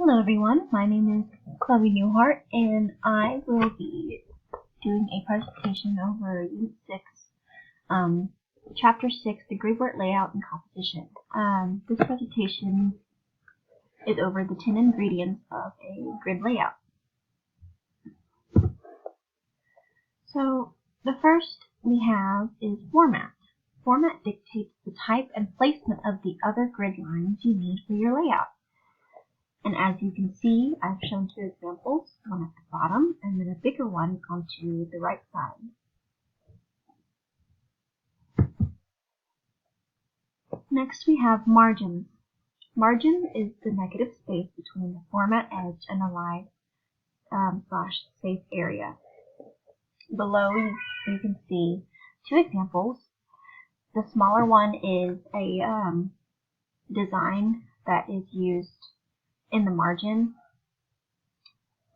Hello everyone, my name is Chloe Newhart and I will be doing a presentation over Unit 6, Chapter 6, the Gridwork Layout and Composition. This presentation is over the 10 ingredients of a grid layout. So the first we have is format. Format dictates the type and placement of the other grid lines you need for your layout. And as you can see, I've shown two examples, one at the bottom and then a bigger one onto the right side. Next we have margins. Margin is the negative space between the format edge and the line / safe area. Below you can see two examples. The smaller one is a design that is used in the margin.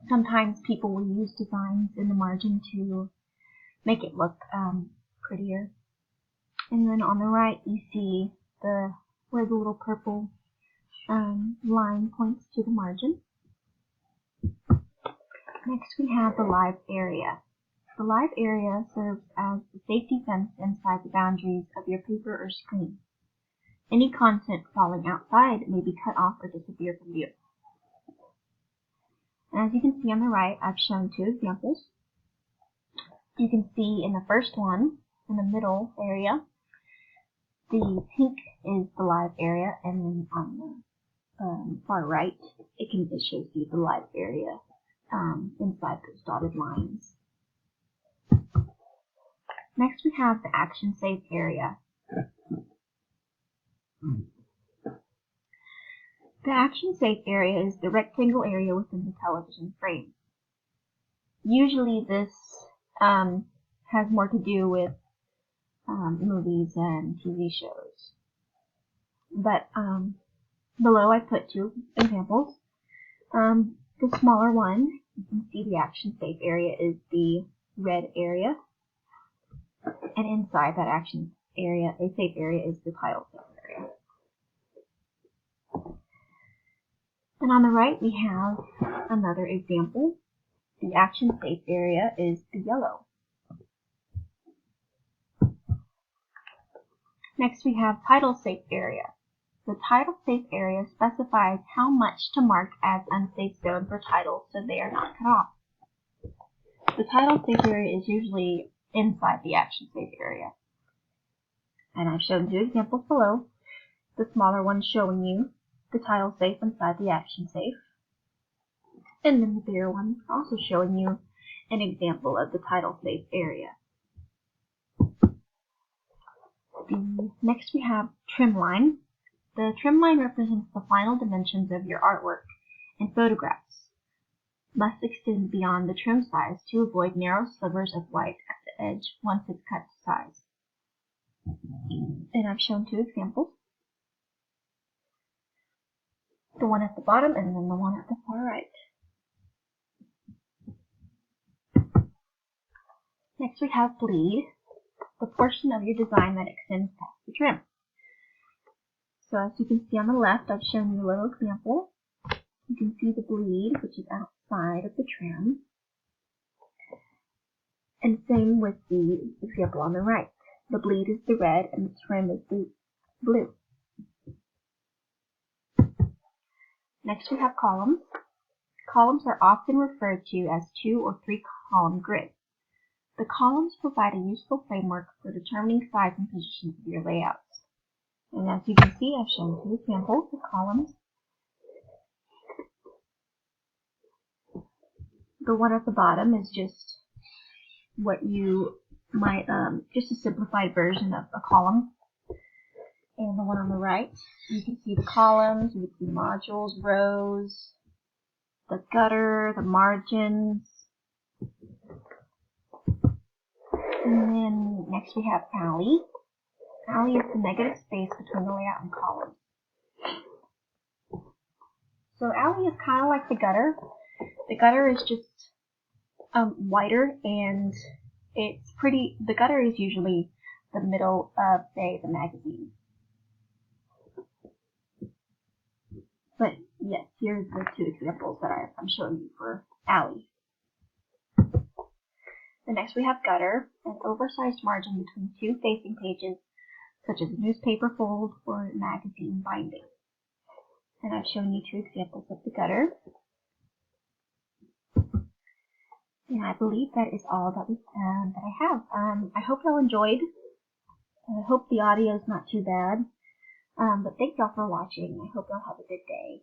Sometimes people will use designs in the margin to make it look prettier. And then on the right you see where the little purple line points to the margin. Next we have the live area. The live area serves as the safety fence inside the boundaries of your paper or screen. Any content falling outside may be cut off or disappear from view. And as you can see on the right, I've shown two examples. You can see in the first one, in the middle area, the pink is the live area, and then on the far right, it shows you the live area inside those dotted lines. Next we have the action safe area. The action safe area is the rectangle area within the television frame. Usually this has more to do with movies and TV shows. But below I put two examples. The smaller one, you can see the action safe area is the red area. And inside that action area, a safe area is the title safe area. And on the right we have another example. The action safe area is the yellow. Next we have title safe area. The title safe area specifies how much to mark as unsafe zone for titles so they are not cut off. The title safe area is usually inside the action safe area. And I've shown two examples below. The smaller one showing you the title safe inside the action safe. And then the bigger one also showing you an example of the title safe area. Next we have trim line. The trim line represents the final dimensions of your artwork, and photographs must extend beyond the trim size to avoid narrow slivers of white at the edge once it's cut to size. And I've shown two examples. The one at the bottom and then the one at the far right. Next we have bleed, the portion of your design that extends past the trim. So as you can see on the left, I've shown you a little example. You can see the bleed, which is outside of the trim. And same with the example on the right. The bleed is the red and the trim is the blue. Next we have columns. Columns are often referred to as 2 or 3 column grids. The columns provide a useful framework for determining size and position of your layouts. And as you can see, I've shown two examples of columns. The one at the bottom is just what you might, just a simplified version of a column. And the one on the right, you can see the columns, you can see modules, rows, the gutter, the margins. And then next we have alley. Alley is the negative space between the layout and columns. So alley is kind of like the gutter. The gutter is just wider, and the gutter is usually the middle of, say, the magazine. But yes, here's the two examples that I'm showing you for alley. The next we have gutter, an oversized margin between two facing pages, such as a newspaper fold or magazine binding. And I've shown you two examples of the gutter. And I believe that is all that I have. I hope y'all enjoyed. I hope the audio is not too bad. But thank y'all for watching. I hope y'all have a good day.